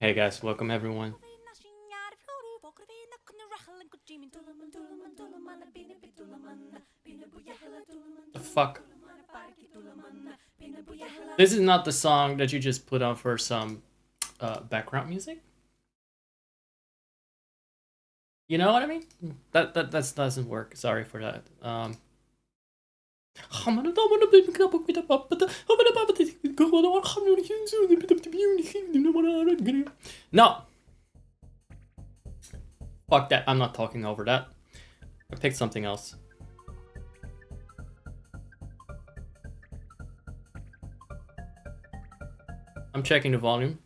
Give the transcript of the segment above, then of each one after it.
Hey guys, welcome everyone. The fuck? This is not the song that you just put on for some background music. You know what I mean? That doesn't work. Sorry for that. No. Fuck that. I'm not talking over that. I picked something else. I'm checking the volume.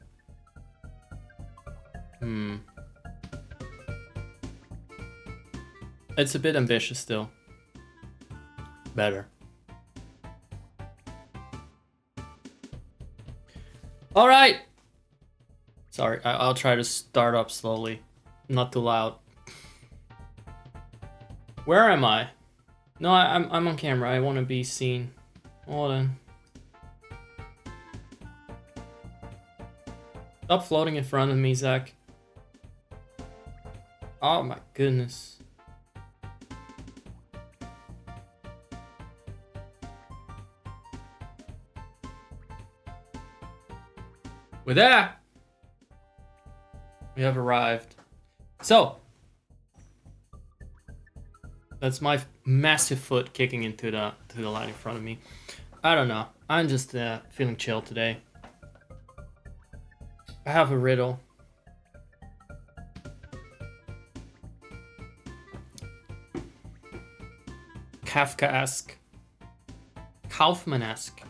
It's a bit ambitious still. Better. All right. Sorry, I'll try to start up slowly. Not too loud. Where am I? No, I'm on camera. I want to be seen. Hold on. Stop floating in front of me, Zach. Oh my goodness. With that, we have arrived. So, that's my massive foot kicking into the line in front of me. I don't know. I'm just feeling chill today. I have a riddle. Kafka-esque. Kaufman-esque.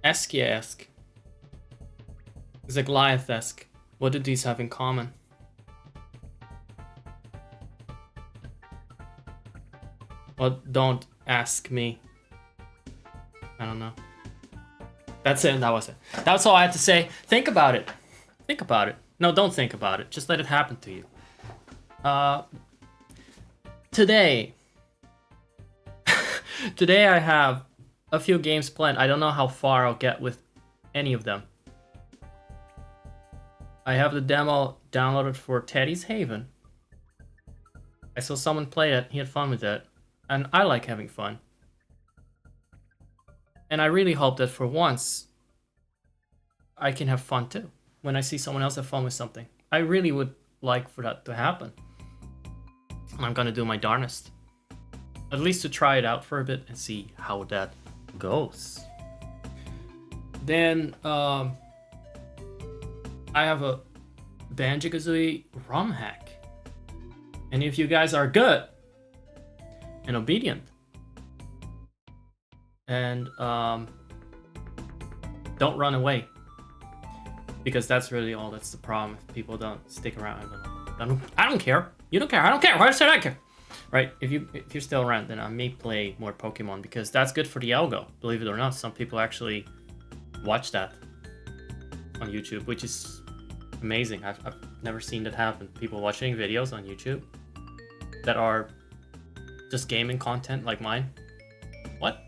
Eskia-esque. Goliath-esque. What do these have in common? Well, don't ask me. I don't know. That's it. That was it. That's all I had to say. Think about it. Think about it. No, don't think about it. Just let it happen to you. Today. Today I have a few games planned. I don't know how far I'll get with any of them. I have the demo downloaded for Teddy's Haven. I saw someone play it. He had fun with it. And I like having fun. And I really hope that for once, I can have fun too. When I see someone else have fun with something. I really would like for that to happen. And I'm gonna do my darnest. At least to try it out for a bit and see how that goes. Then, I have a Banjo-Kazooie ROM hack. And if you guys are good and obedient and don't run away, because that's really all that's the problem. If people don't stick around, I don't care. You don't care. I don't care. Why should I care? Right? If you're still around, then I may play more Pokemon because that's good for the algo. Believe it or not, some people actually watch that on YouTube, which is amazing. I've never seen that happen. People watching videos on YouTube that are just gaming content like mine. What?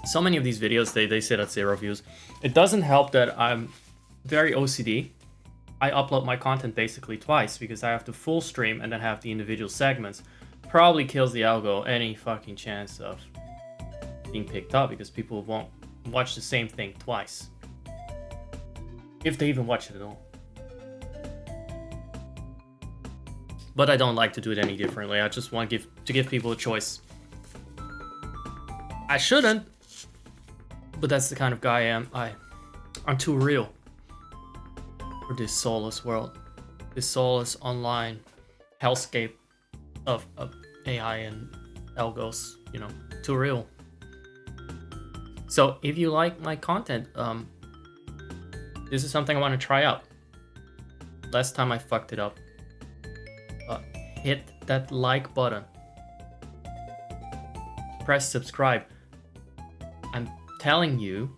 So many of these videos, they sit at 0 views. It doesn't help that I'm very OCD. I upload my content basically twice because I have to full stream and then have the individual segments. Probably kills the algo any fucking chance of being picked up because people won't watch the same thing twice. If they even watch it at all. But I don't like to do it any differently. I just want to give people a choice. I shouldn't, but that's the kind of guy I am. I'm too real for this soulless world, this soulless online hellscape of AI and algos. You know, too real. So if you like my content, this is something I want to try out. Last time I fucked it up. Hit that like button. Press subscribe. I'm telling you,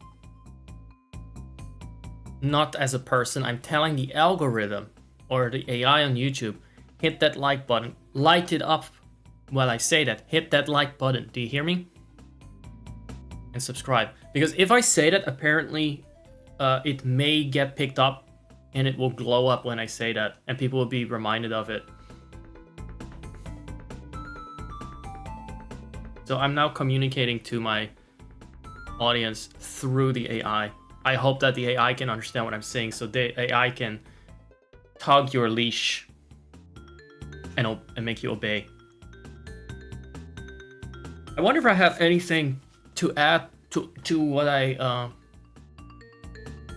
not as a person, I'm telling the algorithm or the AI on YouTube, hit that like button. Light it up while I say that. Hit that like button. Do you hear me? and subscribe. Because if I say that, apparently it may get picked up and it will glow up when I say that, and people will be reminded of it. So I'm now communicating to my audience through the AI. I hope that the AI can understand what I'm saying, so the AI can tug your leash and make you obey. I wonder if I have anything to add to what I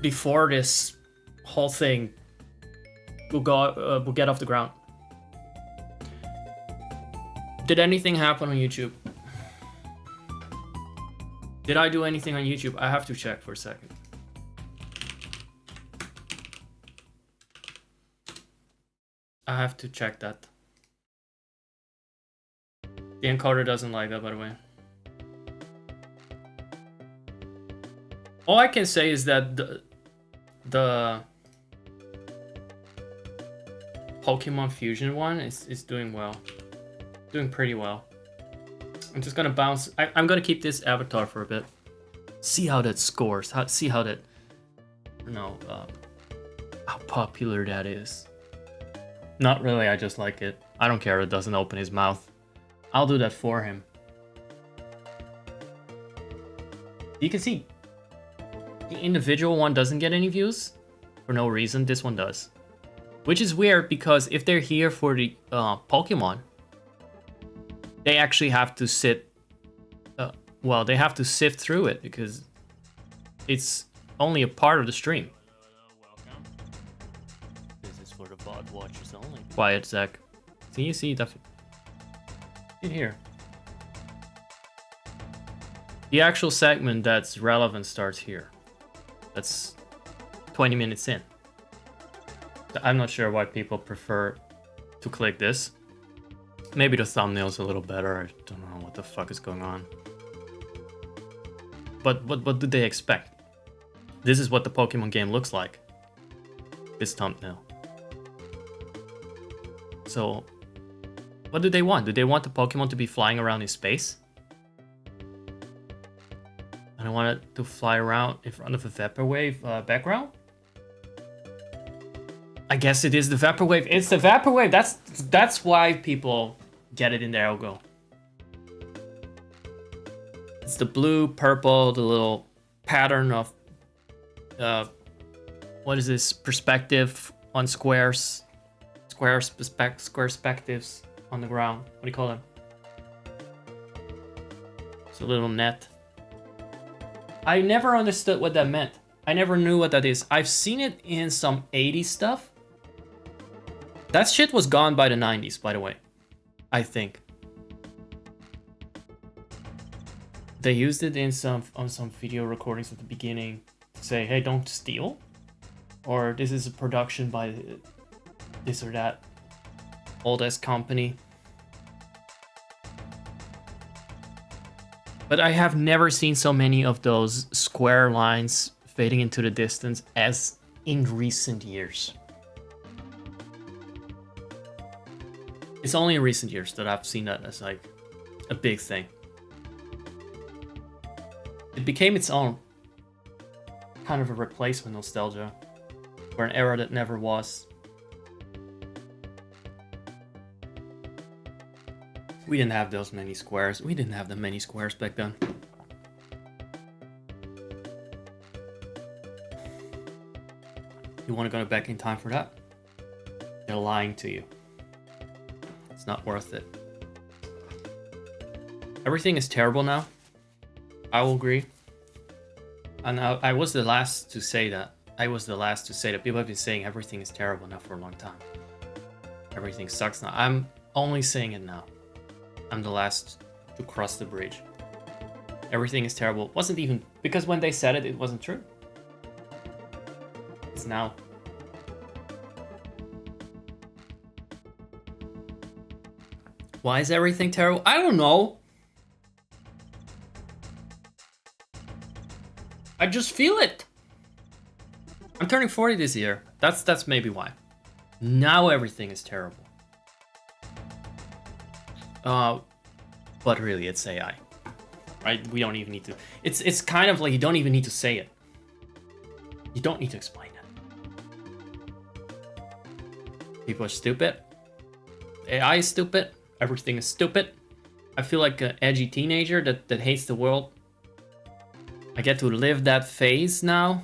before this whole thing will get off the ground. Did anything happen on YouTube? Did I do anything on YouTube? I have to check for a second. I have to check that. The encoder doesn't like that, by the way. All I can say is that the Pokemon Fusion one is doing well. Doing pretty well. I'm just gonna bounce. I'm gonna keep this avatar for a bit. See how that scores. See how that, how popular that is. Not really, I just like it. I don't care if it doesn't open his mouth. I'll do that for him. You can see the individual one doesn't get any views for no reason. This one does. Which is weird because if they're here for the Pokemon, they actually have to sit, they have to sift through it because it's only a part of the stream. Welcome. This is for the VOD watchers only. Quiet, Zach. You see that in here. The actual segment that's relevant starts here. That's 20 minutes in. I'm not sure why people prefer to click this. Maybe the thumbnail's a little better. I don't know what the fuck is going on. But what do they expect? This is what the Pokemon game looks like. This thumbnail. So, what do they want? Do they want the Pokemon to be flying around in space? And I want it to fly around in front of a Vaporwave background? I guess it is the Vaporwave. It's the Vaporwave. That's why people get it in their logo. It's the blue, purple, the little pattern of what is this? Perspective on squares. Square perspectives on the ground. What do you call them? It's a little net. I never understood what that meant. I never knew what that is. I've seen it in some 80s stuff. That shit was gone by the 90s, by the way. I think. They used it in some video recordings at the beginning to say, hey, don't steal. Or this is a production by this or that old ass company. But I have never seen so many of those square lines fading into the distance as in recent years. It's only in recent years that I've seen that as like a big thing. It became its own kind of a replacement nostalgia for an era that never was. We didn't have those many squares. We didn't have that many squares back then. You want to go back in time for that? They're lying to you. It's not worth it. Everything is terrible now. I will agree. And I was the last to say that. People have been saying everything is terrible now for a long time. Everything sucks now. I'm only saying it now. I'm the last to cross the bridge. Everything is terrible. Wasn't even because when they said it, it wasn't true. It's now. Why is everything terrible? I don't know. I just feel it. I'm turning 40 this year. That's maybe why. Now everything is terrible. But really, it's AI. right? We don't even need to. It's kind of like you don't even need to say it. You don't need to explain it. People are stupid. AI is stupid. Everything is stupid. I feel like an edgy teenager that hates the world. I get to live that phase now.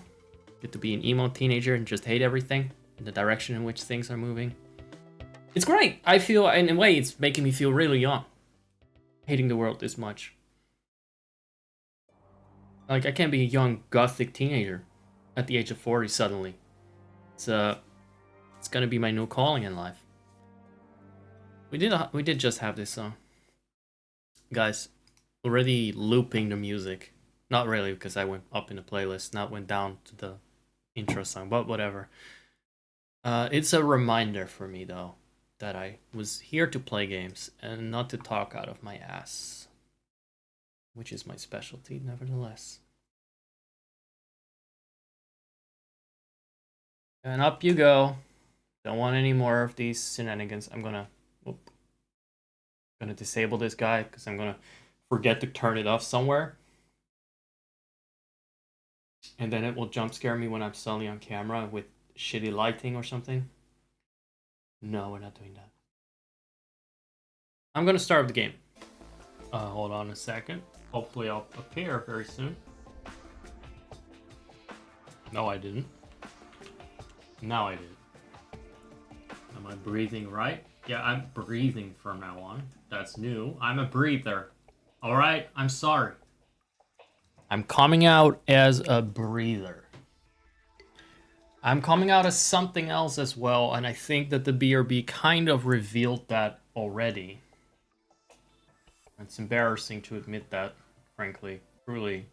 Get to be an emo teenager and just hate everything and the direction in which things are moving. It's great. I feel, in a way, it's making me feel really young. Hating the world this much. Like, I can't be a young gothic teenager at the age of 40 suddenly. It's gonna be my new calling in life. We did just have this song. Guys, already looping the music. Not really, because I went up in the playlist, not went down to the intro song, but whatever. It's a reminder for me, though, that I was here to play games and not to talk out of my ass. Which is my specialty, nevertheless. And up you go. Don't want any more of these shenanigans. I'm gonna disable this guy because I'm gonna forget to turn it off somewhere. And then it will jump scare me when I'm suddenly on camera with shitty lighting or something. No, we're not doing that. I'm gonna start the game. Hold on a second. Hopefully I'll appear very soon. No, I didn't. Now I did. Am I breathing right? Yeah, I'm breathing from now on. That's new. I'm a breather. Alright, I'm sorry. I'm coming out as a breather. I'm coming out as something else as well, and I think that the BRB kind of revealed that already. It's embarrassing to admit that, frankly, truly.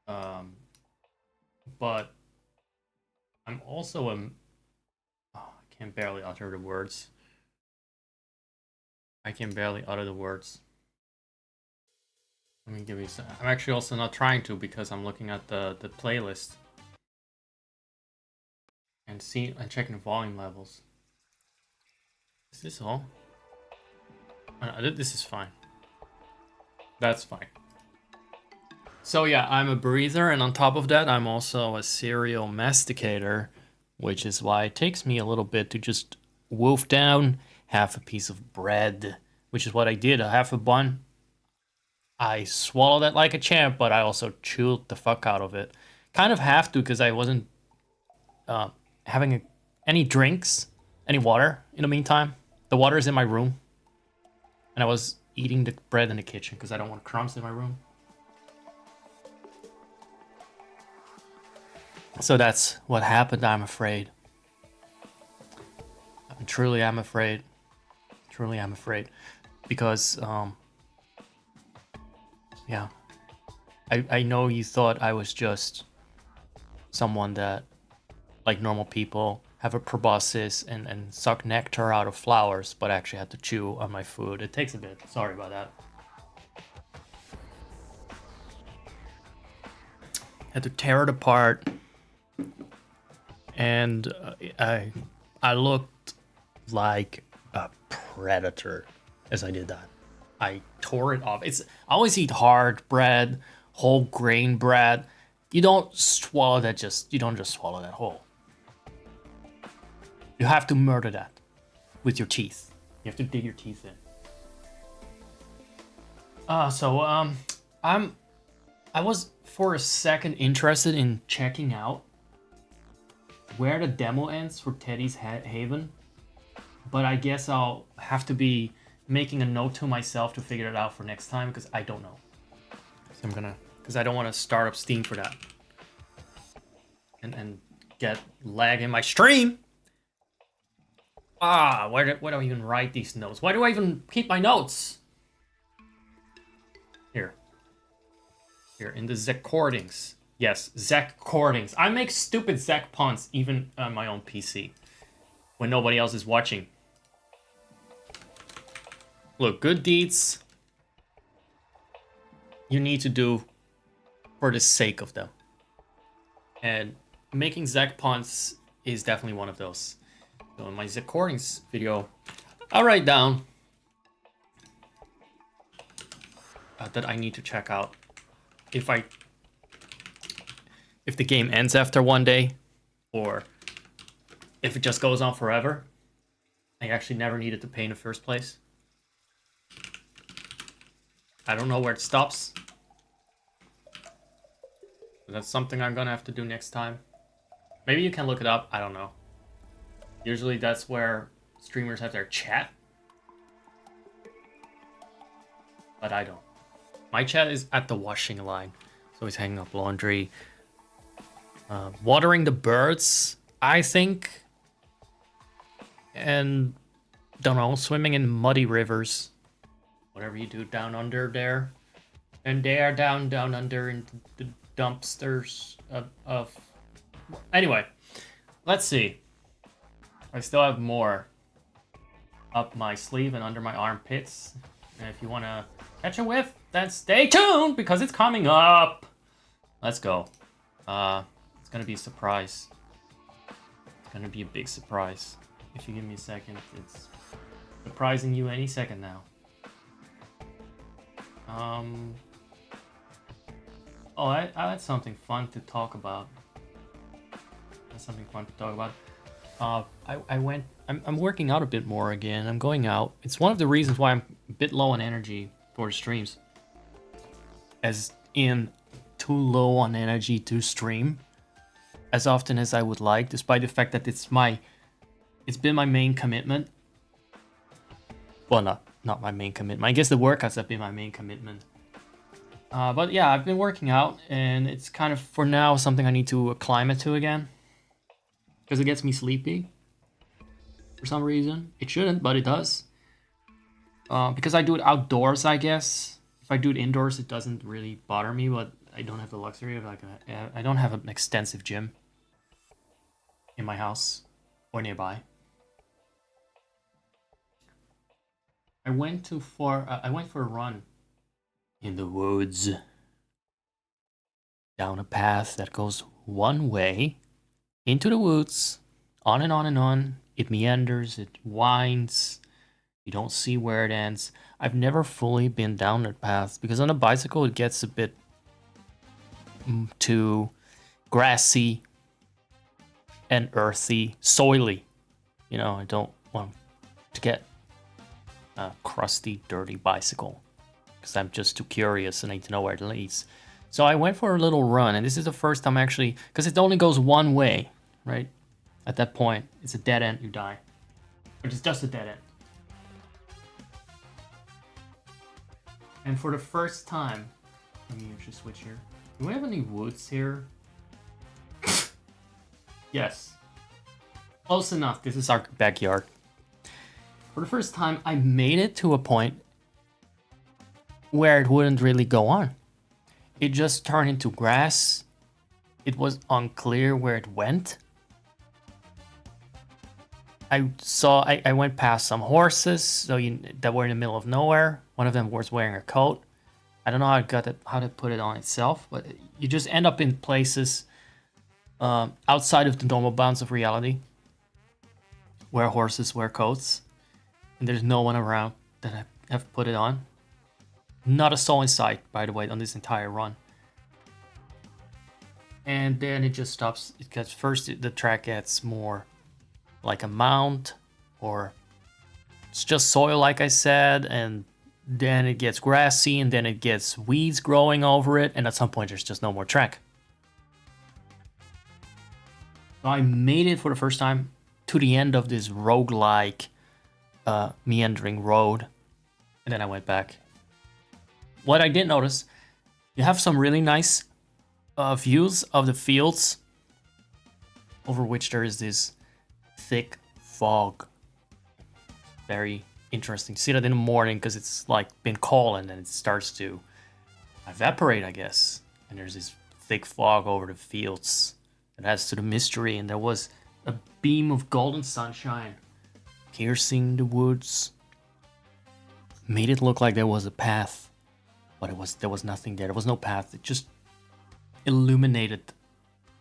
But I'm also I can barely utter the words. I can barely utter the words. Let me give you some. I'm actually also not trying to because I'm looking at the playlist and checking the volume levels. Is this all? This is fine. That's fine. So yeah, I'm a breather, and on top of that, I'm also a serial masticator, which is why it takes me a little bit to just wolf down half a piece of bread, which is what I did, a half a bun. I swallowed it like a champ, but I also chewed the fuck out of it. Kind of have to, because I wasn't having any drinks, any water in the meantime. The water is in my room. And I was eating the bread in the kitchen, because I don't want crumbs in my room. So that's what happened, I'm afraid. Truly, I'm afraid. Truly, I'm afraid. Because, yeah. I know you thought I was just someone that, like normal people, have a proboscis and suck nectar out of flowers, but I actually had to chew on my food. It takes a bit. Sorry about that. Had to tear it apart. And I looked like a predator as I did that. I tore it off. I always eat hard bread, whole grain bread. You don't swallow that you don't just swallow that whole. You have to murder that with your teeth. You have to dig your teeth in. I was for a second interested in checking out where the demo ends for Teddy's Haven, but I guess I'll have to be making a note to myself to figure it out for next time, because I don't know. So because I don't want to start up Steam for that and get lag in my stream. Why do I even write these notes? Why do I even keep my notes? Here in the Zakordings. Yes, Zakordings. I make stupid Zak puns even on my own PC when nobody else is watching. Look, good deeds you need to do for the sake of them. And making Zak puns is definitely one of those. So in my Zakordings video, I'll write down that I need to check out. If the game ends after one day, or if it just goes on forever, I actually never needed to pay in the first place. I don't know where it stops. That's something I'm gonna have to do next time. Maybe you can look it up, I don't know. Usually that's where streamers have their chat. But I don't. My chat is at the washing line. So he's hanging up laundry. Watering the birds, I think. And, don't know, swimming in muddy rivers. Whatever you do down under there. And they are down under in the dumpsters of... Anyway, let's see. I still have more up my sleeve and under my armpits. And if you want to catch a whiff, then stay tuned because it's coming up. Let's go. It's going to be a surprise. It's going to be a big surprise. If you give me a second, it's surprising you any second now. Oh, I had something fun to talk about. I'm working out a bit more again. I'm going out. It's one of the reasons why I'm a bit low on energy for the streams. As in, too low on energy to stream as often as I would like, despite the fact that it's been my main commitment. Well, not my main commitment. I guess the workouts have been my main commitment. But yeah, I've been working out, and it's kind of, for now, something I need to acclimate to again. Because it gets me sleepy. For some reason. It shouldn't, but it does. Because I do it outdoors, I guess. If I do it indoors, it doesn't really bother me, but I don't have the luxury of I don't have an extensive gym in my house or nearby. I went for a run in the woods down a path that goes one way into the woods, on and on and on. It meanders, it winds. You don't see where it ends. I've never fully been down that path because on a bicycle it gets a bit too grassy and earthy, soily. You know, I don't want to get a crusty, dirty bicycle because I'm just too curious and I need to know where it leads. So I went for a little run, and this is the first time actually, because it only goes one way, right? At that point, it's a dead end, you die. But it's just a dead end. And for the first time, let me just switch here. Do we have any woods here? Yes. Close enough, this is our backyard. For the first time, I made it to a point where it wouldn't really go on. It just turned into grass. It was unclear where it went. I went past some horses that were in the middle of nowhere. One of them was wearing a coat. I don't know how to put it on itself, but you just end up in places outside of the normal bounds of reality where horses wear coats. And there's no one around that I have put it on. Not a soul in sight, by the way, on this entire run. And then it just stops. Because first the track gets more like a mound, or it's just soil, like I said, and then it gets grassy, and then it gets weeds growing over it, and at some point there's just no more track. So I made it for the first time to the end of this roguelike meandering road, and then I went back. What I did notice, you have some really nice views of the fields over which there is this thick fog. Very interesting. You see that in the morning because it's like been cold and then it starts to evaporate, I guess. And there's this thick fog over the fields that adds to the mystery. And there was a beam of golden sunshine piercing the woods. Made it look like there was a path. But there was nothing there. There was no path. It just illuminated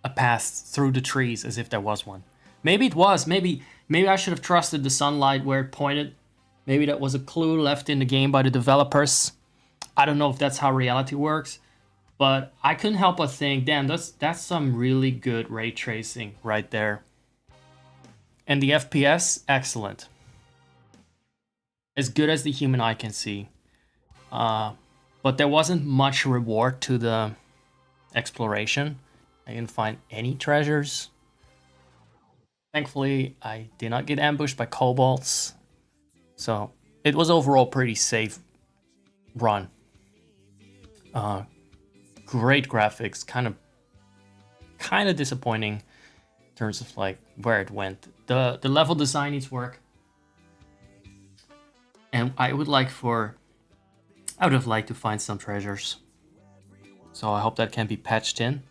a path through the trees as if there was one. Maybe it was. Maybe I should have trusted the sunlight where it pointed. Maybe that was a clue left in the game by the developers. I don't know if that's how reality works, but I couldn't help but think, damn, that's some really good ray tracing right there. And the FPS, excellent. As good as the human eye can see. But there wasn't much reward to the exploration. I didn't find any treasures. Thankfully, I did not get ambushed by kobolds. So it was overall pretty safe run. Great graphics, kind of disappointing in terms of like where it went. The level design needs work. And I would have liked to find some treasures. So I hope that can be patched in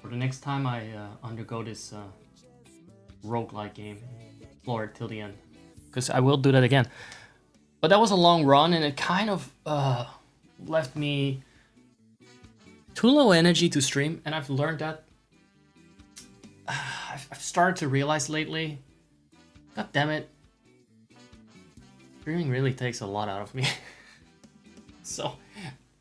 for the next time I undergo this roguelike game, explore it till the end, because I will do that again. But that was a long run, and it kind of left me too low energy to stream, and I've learned that. I've started to realize lately, god damn it, streaming really takes a lot out of me. So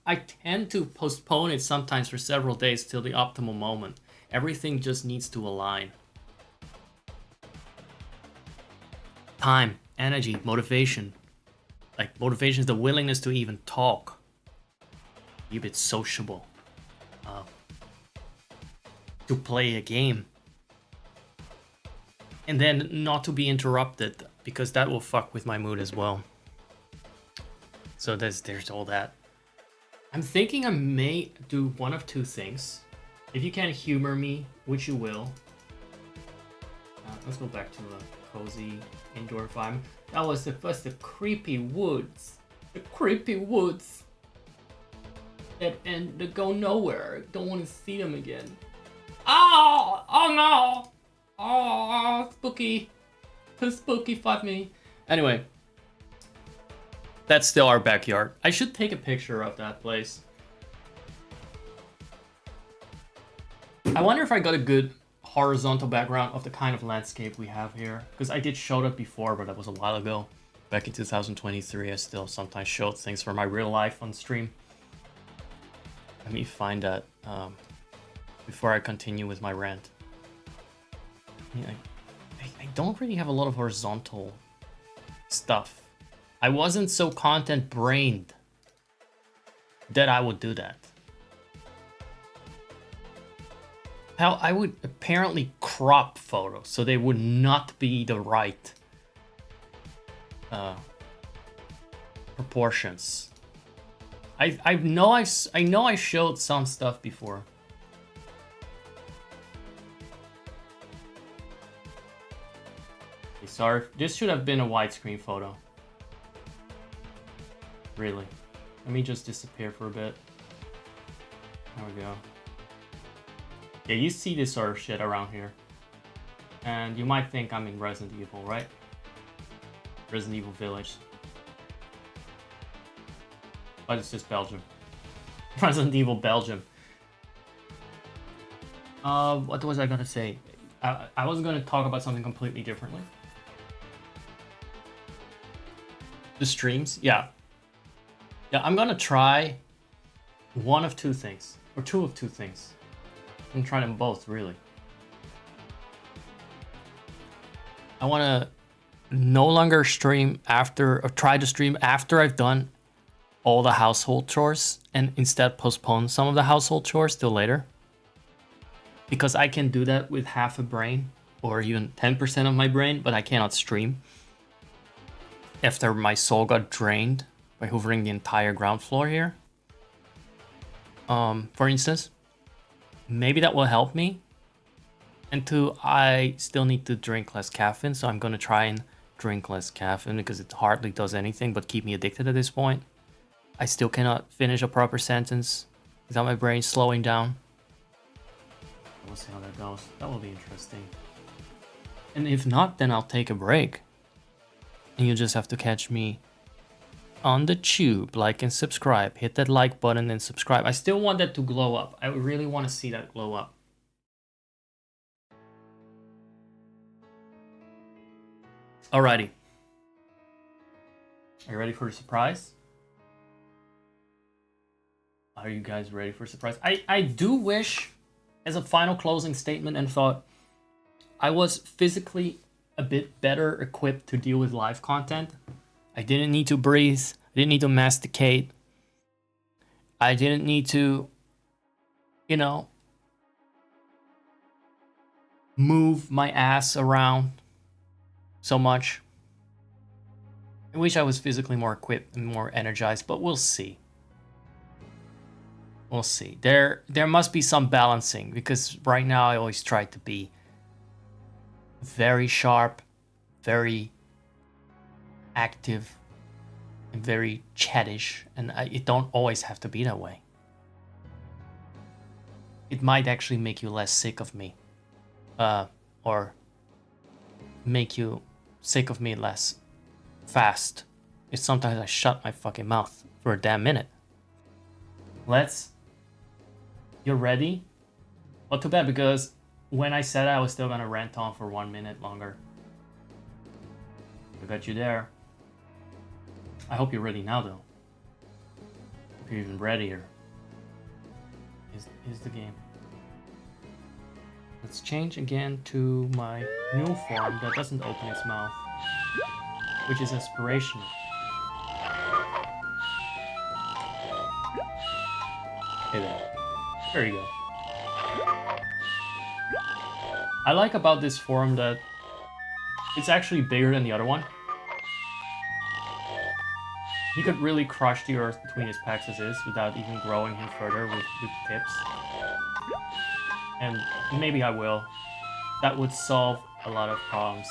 I tend to postpone it sometimes for several days till the optimal moment. Everything just needs to align. Time, energy, motivation. Like, motivation is the willingness to even talk. Be a bit sociable. To play a game. And then not to be interrupted, because that will fuck with my mood as well. So there's all that. I'm thinking I may do one of two things. If you can humor me, which you will. Let's go back to a cozy indoor environment. That was the creepy woods. The creepy woods. That go nowhere. Don't want to see them again. Oh! Oh no! Oh, spooky. Too spooky, fuck me. Anyway. That's still our backyard. I should take a picture of that place. I wonder if I got a good horizontal background of the kind of landscape we have here. Because I did show that before, but that was a while ago. Back in 2023, I still sometimes showed things from my real life on stream. Let me find that before I continue with my rant. Yeah, I don't really have a lot of horizontal stuff. I wasn't so content-brained that I would do that. Hell, I would apparently crop photos so they would not be the right proportions. I know I showed some stuff before. Okay, sorry, this should have been a widescreen photo. Really. Let me just disappear for a bit. There we go. Yeah, you see this sort of shit around here. And you might think I'm in Resident Evil, right? Resident Evil Village. But it's just Belgium. Resident Evil Belgium. What was I gonna say? I was gonna talk about something completely differently. The streams? Yeah. Yeah, I'm gonna try one of two things. Or two of two things. I'm trying them both, really. I wanna no longer stream after, or try to stream after I've done all the household chores, and instead postpone some of the household chores till later. Because I can do that with half a brain, or even 10% of my brain, but I cannot stream. After my soul got drained by hoovering the entire ground floor here. For instance, maybe that will help me. And two, I still need to drink less caffeine, so I'm gonna try and drink less caffeine because it hardly does anything but keep me addicted at this point. I still cannot finish a proper sentence without my brain slowing down. We'll see how that goes. That will be interesting. And if not, then I'll take a break. And you just have to catch me on the tube. Like and subscribe. Hit that like button and subscribe. I still want that to glow up. I really want to see that glow up. Alrighty. Are you ready for a surprise? Are you guys ready for a surprise? I do wish, as a final closing statement and thought, I was physically a bit better equipped to deal with live content. I didn't need to breathe. I didn't need to masticate. I didn't need to, you know, move my ass around so much. I wish I was physically more equipped and more energized, but we'll see. We'll see. There must be some balancing, because right now I always try to be very sharp, very active, and very chattish, and it don't always have to be that way. It might actually make you less sick of me, or make you sick of me less fast. If sometimes I shut my fucking mouth for a damn minute. You're ready? Well, too bad, because when I said I was still gonna rant on for 1 minute longer. I got you there. I hope you're ready now, though. If you're even readier. Is the game. Let's change again to my new form that doesn't open its mouth, which is inspirational. Hey there. There you go. I like about this form that it's actually bigger than the other one. He could really crush the earth between his pecs as is without even growing him further with tips. And maybe I will. That would solve a lot of problems.